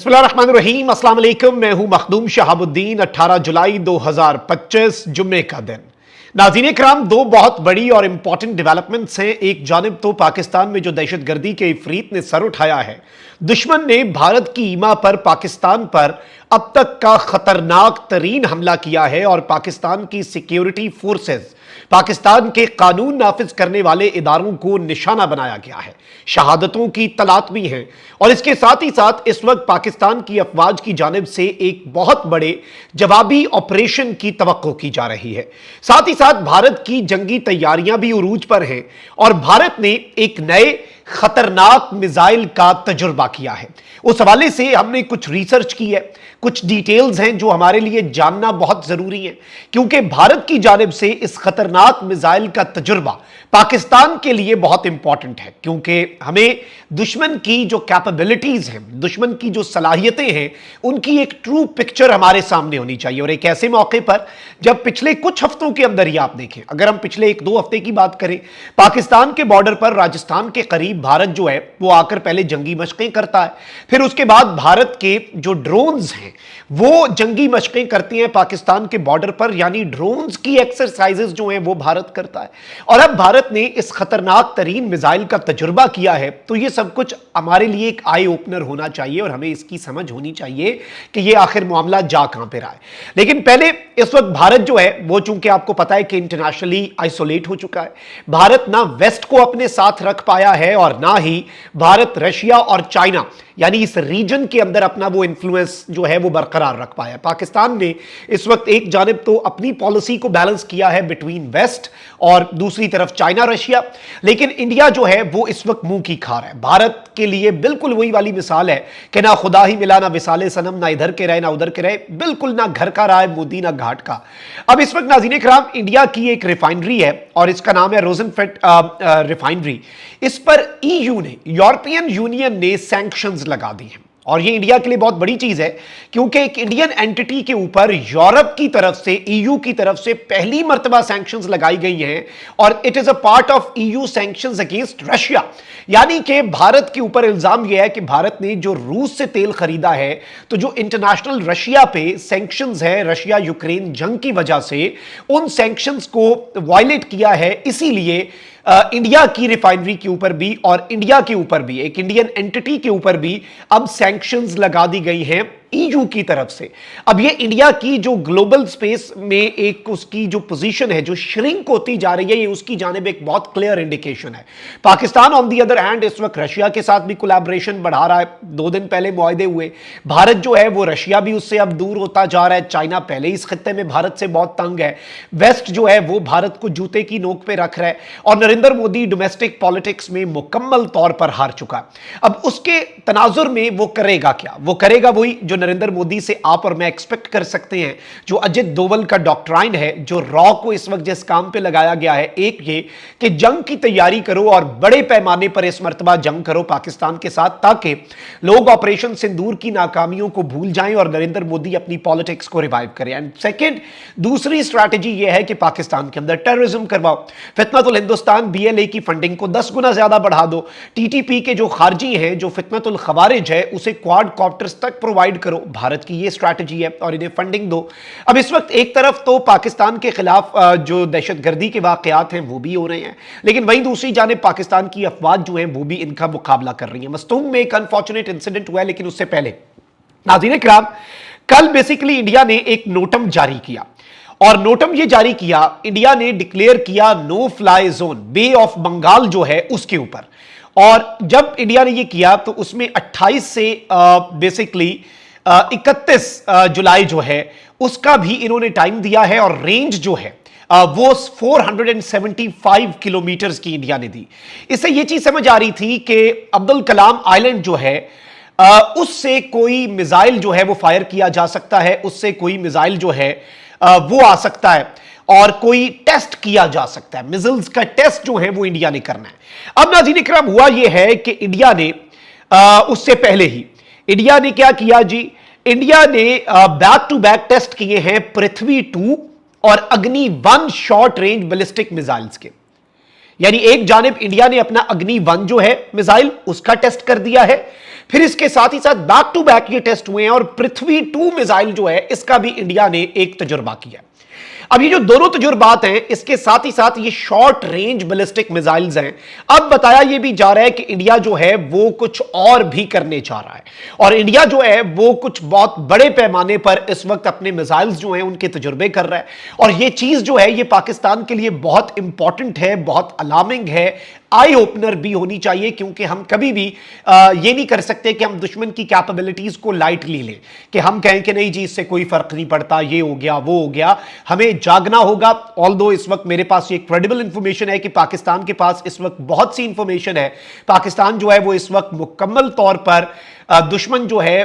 बिस्मिल्लाहिर्रहमानिर्रहीम, अस्सलाम वालेकुम। मैं हूं मखदूम शहाबुद्दीन। 18 जुलाई 2025 जुम्मे का दिन। नाज़रीन इकराम, दो बहुत बड़ी और इंपॉर्टेंट डेवलपमेंट्स हैं। एक जानिब तो पाकिस्तान में जो दहशतगर्दी के इफरीत ने सर उठाया है, दुश्मन ने भारत की ईमा पर पाकिस्तान पर अब तक का खतरनाक तरीन हमला किया है और पाकिस्तान की सिक्योरिटी फोर्सेस, पाकिस्तान के कानून नाफिज करने वाले इदारों को निशाना बनाया गया है। शहादतों की तलातमी है और इसके साथ ही साथ इस वक्त पाकिस्तान की अफवाज की जानिब से एक बहुत बड़े जवाबी ऑपरेशन की तवक्को की जा रही है। साथ ही साथ भारत की जंगी तैयारियां भी उरूज पर हैं और भारत ने एक नए खतरनाक मिसाइल का तजुर्बा किया है। उस हवाले से हमने कुछ रिसर्च की है, कुछ डिटेल्स हैं जो हमारे लिए जानना बहुत जरूरी है, क्योंकि भारत की जानिब से इस खतरनाक मिसाइल का तजुर्बा पाकिस्तान के लिए बहुत इंपॉर्टेंट है, क्योंकि हमें दुश्मन की जो कैपेबिलिटीज हैं, दुश्मन की जो सलाहियतें हैं, उनकी एक ट्रू पिक्चर हमारे सामने होनी चाहिए। और एक ऐसे मौके पर जब पिछले कुछ हफ्तों के अंदर ही आप देखें, अगर हम पिछले एक दो हफ्ते की बात करें, पाकिस्तान के बॉर्डर पर राजस्थान के करीब भारत जो है वो आकर पहले जंगी मशकें करता है, फिर उसके बाद भारत के जो ड्रोन्स हैं वो जंगी मशकें करती हैं पाकिस्तान के बॉर्डर पर, यानी ड्रोन्स की एक्सरसाइजेस जो हैं वो भारत करता है। और अब भारत ने इस खतरनाक तरीन मिसाइल का तजुर्बा किया है, तो ये सब कुछ हमारे लिए एक आई ओपनर होना चाहिए और हमें इसकी समझ होनी चाहिए कि ये आखिर मामला जा कहां पे रहा है। लेकिन पहले इस वक्त भारत जो है वो, चूंकि आपको पता है कि इंटरनेशनली आइसोलेट हो चुका है, भारत ना वेस्ट को अपने साथ रख पाया है और ना ही भारत रशिया और चाइना यानी इस रीजन के अंदर अपना वो इन्फ्लुएंस जो है वो बरकरार रख पाया। पाकिस्तान ने इस वक्त एक जानिब तो अपनी पॉलिसी को बैलेंस किया है बिटवीन वेस्ट और दूसरी तरफ चाइना रशिया, लेकिन इंडिया जो है वो इस वक्त मुंह की खा रहा है। भारत के लिए बिल्कुल वही वाली मिसाल है कि ना खुदा ही मिला ना विसाले सनम, ना इधर के रहे ना उधर के रहे, बिल्कुल ना घर का रहा है मोदी ना घाट का। अब इस वक्त नाज़रीन इकराम, इंडिया की एक रिफाइनरी है और इसका नाम है रोजनफेल्ट रिफाइनरी। इस पर ईयू ने, यूरोपियन यूनियन ने सैंक्शंस लगा दी हैं और ये इंडिया के लिए बहुत बड़ी चीज है, क्योंकि एक इंडियन एंटिटी के ऊपर यूरोप की तरफ से, ईयू की तरफ से पहली मर्तबा सैंक्शंस लगाई गई हैं और it is a part of EU sanctions against Russia. यानी कि भारत के ऊपर इल्जाम यह है कि भारत ने जो रूस से तेल खरीदा है, तो जो इंटरनेशनल रशिया पे सैंक्शंस है रशिया यूक्रेन जंग की वजह से, उन सैंक्शंस को वायलेट किया है। इसीलिए इंडिया की रिफाइनरी के ऊपर भी और इंडिया के ऊपर भी, एक इंडियन एंटिटी के ऊपर भी अब सैंक्शंस लगा दी गई हैं ईयू की तरफ से। अब ये इंडिया की जो ग्लोबल स्पेस में एक उसकी जो पोजीशन है जो श्रिंक होती जा रही है, ये उसकी जानिब एक बहुत क्लियर इंडिकेशन है। Pakistan on the other hand इस वक्त रशिया के साथ भी कोलैबोरेशन बढ़ा रहा है। 2 दिन पहले मुआहदे हुए, भारत जो है वो रशिया भी उससे अब दूर होता जा रहा है। चाइना पहले इस खत्ते में भारत से बहुत तंग है, वेस्ट जो है वो भारत को जूते की नोक पे रख रहा है और नरेंद्र मोदी डोमेस्टिक पॉलिटिक्स में मुकम्मल तौर पर हार चुका है। अब उसके तनाजुर में वो करेगा क्या? वो करेगा वही जो नरेंद्र मोदी से आप और मैं एक्सपेक्ट कर सकते हैं, जो अजित डोवल का डॉक्ट्राइन है, जो रॉ को इस वक्त जिस काम पे लगाया गया है, एक ये कि जंग की तैयारी करो और बड़े पैमाने पर इस मर्तबा जंग करो पाकिस्तान के साथ, ताकि लोग ऑपरेशन सिंदूर की नाकामियों को भूल जाएं और नरेंद्र मोदी अपनी पॉलिटिक्स को रिवाइव करें। एंड सेकेंड, दूसरी स्ट्रैटेजी यह है कि पाकिस्तान के अंदर टेररिज्म करवाओ, फितनतुल हिंदुस्तान बीएलए की फंडिंग को 10 गुना ज्यादा बढ़ा दो, टीटीपी के जो खारजी हैं, जो फितनतुल खवारिज है, उसे क्वाड कॉप्टर्स तक प्रोवाइड करो। भारत की ये स्ट्रैटेजी है और इन्हें फंडिंग दो। अब इस वक्त एक तरफ तो पाकिस्तान के खिलाफ जो दहशतगर्दी के वाकयात हैं वो भी हो रहे हैं, लेकिन वहीं दूसरी जानिब पाकिस्तान की अफवाज जो हैं वो भी इनका मुकाबला कर रही हैं। मस्तूंग में एक अनफॉर्चुनेट इंसिडेंट हुआ है, लेकिन उससे पहले नाज़रीन इकराम, कल बेसिकली इंडिया ने एक नोटम जारी किया और नोटम ये जारी किया, इंडिया ने डिक्लेयर किया no fly zone bay of Bengal जो है उसके ऊपर। और जब इंडिया ने ये किया तो उसमें 28 से बेसिकली 31 जुलाई जो है उसका भी इन्होंने टाइम दिया है और रेंज जो है वो 475 किलोमीटर की इंडिया ने दी। इससे ये चीज समझ आ रही थी कि अब्दुल कलाम आइलैंड जो है उससे कोई मिसाइल जो है वो फायर किया जा सकता है, उससे कोई मिसाइल जो है वो आ सकता है और कोई टेस्ट किया जा सकता है। मिसाइल्स का टेस्ट जो है वो इंडिया ने करना है। अब नाज़रीन इकराम, हुआ ये है कि इंडिया ने उससे पहले ही इंडिया ने क्या किया जी, इंडिया ने बैक टू बैक टेस्ट किए हैं पृथ्वी 2 और अग्नि 1 शॉर्ट रेंज बैलिस्टिक मिसाइल्स के। यानी एक जानिब इंडिया ने अपना अग्नि 1 जो है मिसाइल उसका टेस्ट कर दिया है, फिर इसके साथ ही साथ बैक टू बैक ये टेस्ट हुए हैं, और पृथ्वी 2 मिसाइल जो है इसका भी इंडिया ने एक तजुर्बा किया। अब ये जो दोनों तजुर्बात हैं, इसके साथ ही साथ ये शॉर्ट रेंज बैलिस्टिक मिसाइल्स हैं। अब बताया ये भी जा रहा है कि इंडिया जो है वो कुछ और भी करने जा रहा है, और इंडिया जो है वो कुछ बहुत बड़े पैमाने पर इस वक्त अपने मिसाइल्स जो हैं उनके तजुर्बे कर रहा है। और ये चीज जो है ये पाकिस्तान के लिए बहुत इंपॉर्टेंट है, बहुत अलार्मिंग है, आई ओपनर भी होनी चाहिए, क्योंकि हम कभी भी ये नहीं कर सकते कि हम दुश्मन की कैपेबिलिटीज को लाइटली लें, कि हम कहें कि नहीं जी इससे कोई फर्क नहीं पड़ता, ये हो गया वो हो गया। हमें जागना होगा। ऑल्दो इस वक्त मेरे पास ये क्रेडिबल इंफॉर्मेशन है कि पाकिस्तान के पास इस वक्त बहुत सी इंफॉर्मेशन है, पाकिस्तान जो है वो इस वक्त मुकम्मल तौर पर दुश्मन जो है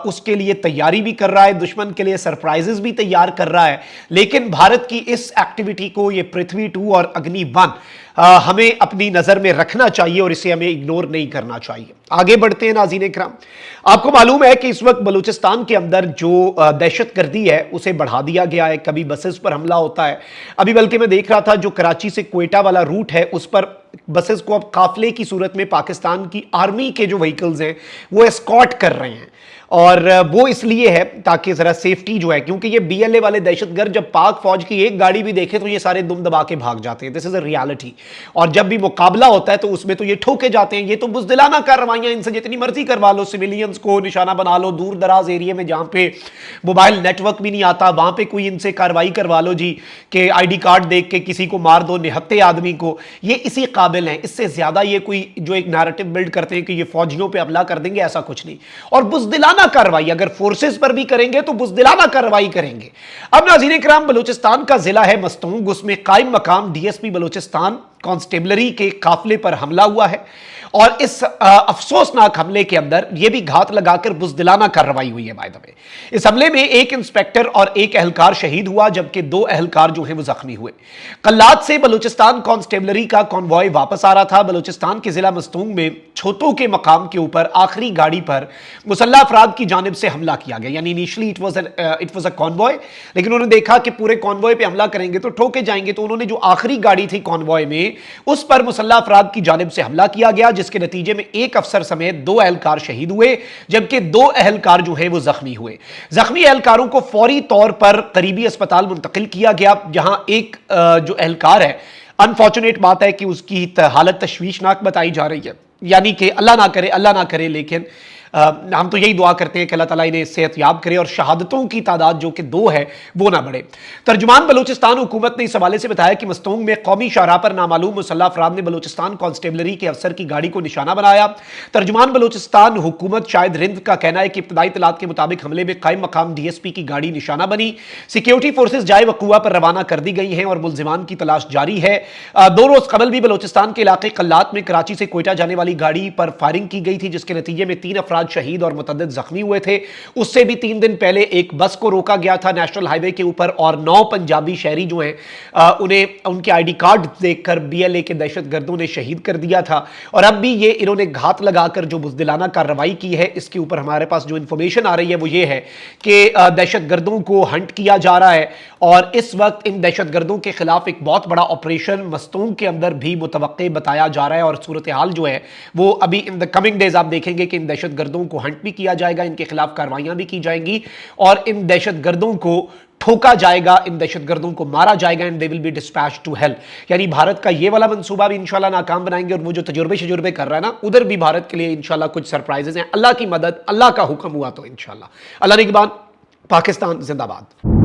उसके लिए तैयारी भी कर रहा है, दुश्मन के लिए सरप्राइजेस भी तैयार कर रहा है। लेकिन भारत की इस एक्टिविटी को, ये पृथ्वी 2 और अग्नि 1, हमें अपनी नजर में रखना चाहिए और इसे हमें इग्नोर नहीं करना चाहिए। आगे बढ़ते हैं नाज़रीन इकराम, आपको मालूम है कि इस वक्त बलूचिस्तान के अंदर जो दहशतगर्दी है उसे बढ़ा दिया गया है। कभी बसेस पर हमला होता है, अभी बल्कि मैं देख रहा था जो कराची से क्वेटा वाला रूट है उस पर बसेस को अब काफिले की सूरत में पाकिस्तान की आर्मी के जो व्हीकल्स हैं वो एस्कॉर्ट कर रहे हैं, और वो इसलिए है ताकि जरा सेफ्टी जो है, क्योंकि ये बीएलए वाले दहशतगर्द जब पाक फौज की एक गाड़ी भी देखे तो ये सारे दुम दबा के भाग जाते हैं। This is a reality. और जब भी मुकाबला होता है तो उसमें तो ये ठोके जाते हैं। ये तो बुज़दिलाना कार्रवाइयां, इनसे जितनी मर्जी करवा लो, सिविलियंस को निशाना बना लो, दूर दराज एरिया में जहां पे मोबाइल नेटवर्क भी नहीं आता वहां पे कोई इनसे कार्रवाई करवा लो जी, कि आईडी कार्ड देख के किसी को मार दो, निहत्ते आदमी को। ये इसी काबिल हैं, इससे ज्यादा ये कोई जो एक नैरेटिव बिल्ड करते हैं कि ये फौजियों पे हमला कर देंगे, ऐसा कुछ नहीं। और बुज़दिलाना कार्रवाई अगर फोर्सेस पर भी करेंगे तो बुज़दिलाना कार्रवाई करेंगे। अब नाज़रीन इकराम, बलूचिस्तान का जिला है मस्तूंग, उसमें कायम मकाम डीएसपी बलूचिस्तान कांस्टेबलरी के काफिले पर हमला हुआ है, और इस अफसोसनाक हमले के अंदर यह भी घात लगाकर बुज़दिलाना कार्रवाई हुई है। बाय द वे, इस हमले में एक इंस्पेक्टर और एक एहलकार शहीद हुआ, जबकि 2 एहलकार जो हैं वो जख्मी हुए। कल्लात से बलूचिस्तान कांस्टेबलरी का कॉन्वॉय वापस आ रहा था। बलूचिस्तान के जिला मस्तूंग में छोटों के मकाम के ऊपर आखिरी गाड़ी पर मुसल्ला अफराद की जानिब से हमला किया गया। यानी initially it was a convoy, लेकिन उन्होंने देखा कि पूरे कॉन्वॉय पे हमला करेंगे तो ठोके जाएंगे, तो उन्होंने जो आखिरी गाड़ी थी कॉन्वॉय में उस पर मुसल्ला अफराद की जानिब से हमला किया गया, जिसके नतीजे में एक अफसर समेत 2 एहलकार शहीद हुए, जबकि 2 एहलकार जो हैं वो जख्मी हुए। जख्मी एहलकारों को फौरी तौर पर करीबी अस्पताल मुंतकिल किया गया, जहां एक जो एहलकार है, अनफॉर्चुनेट बात है कि उसकी हालत तशवीशनाक बताई जा रही है। यानी कि अल्लाह ना करे, लेकिन हम तो यही दुआ करते हैं कि अल्लाह ताला इन्हें सेहतयाब करे और शहादतों की तादाद जो कि 2 है वो ना बढ़े। तर्जुमान बलूचिस्तान हुकूमत ने इस हवाले से बताया कि मस्तूंग में कौमी शाहराह पर नामालूम मुसल्ला अफराद ने बलूचिस्तान कांस्टेबलरी के अफसर की गाड़ी को निशाना बनाया। तर्जुमान बलूचिस्तान हुकूमत शायद रिंद का कहना है कि इब्तदाई इत्तलात के मुताबिक हमले में कायम मकाम डीएसपी की गाड़ी निशाना बनी। सिक्योरिटी फोर्सेज जाए वकुआ पर रवाना कर दी गई हैं और मुलजिमान की तलाश जारी है। 2 रोज कबल भी बलूचिस्तान के इलाके कल्लात में कराची से क्वेटा जाने वाली गाड़ी पर फायरिंग की गई थी, जिसके नतीजे में 3 अफराद शहीद और मुतअद्दिद जख्मी हुए थे। उससे भी 3 दिन पहले एक बस को रोका गया था नेशनल हाईवे के ऊपर, और 9 पंजाबी शहरी जो हैं उन्हें उनके आईडी कार्ड देखकर बीएलए के दहशतगर्दों ने शहीद कर दिया था। और अब भी ये इन्होंने घात लगाकर जो बुज़दिलाना कार्रवाई की है, इसके ऊपर हमारे पास जो इंफॉर्मेशन आ रही है वो ये है कि दहशतगर्दों को हंट किया जा रहा है, और इस वक्त इन दहशतगर्दों के खिलाफ एक बहुत बड़ा ऑपरेशन मस्तूंग के अंदर भी मुतवक्के बताया जा रहा है। और सूरत हाल जो है वो अभी इन द कमिंग डेज आप देखेंगे कि इन दहशतगर्दों को हंट भी किया जाएगा, इनके खिलाफ कार्रवाइयां भी की जाएंगी, और इन दहशतगर्दों को ठोका जाएगा, इन दहशतगर्दों को मारा जाएगा, and they will be dispatch to hell. यानी भारत का ये वाला मंसूबा भी इंशाल्लाह नाकाम बनाएंगे, और वो जो तजुर्बे कर रहा है ना, उधर भी भारत के लिए इंशाल्लाह कुछ सरप्राइजेस हैं। अल्लाह की मदद, अल्लाह का हुक्म हुआ तो इंशाल्लाह। अल्लाह निगहबान। पाकिस्तान जिंदाबाद।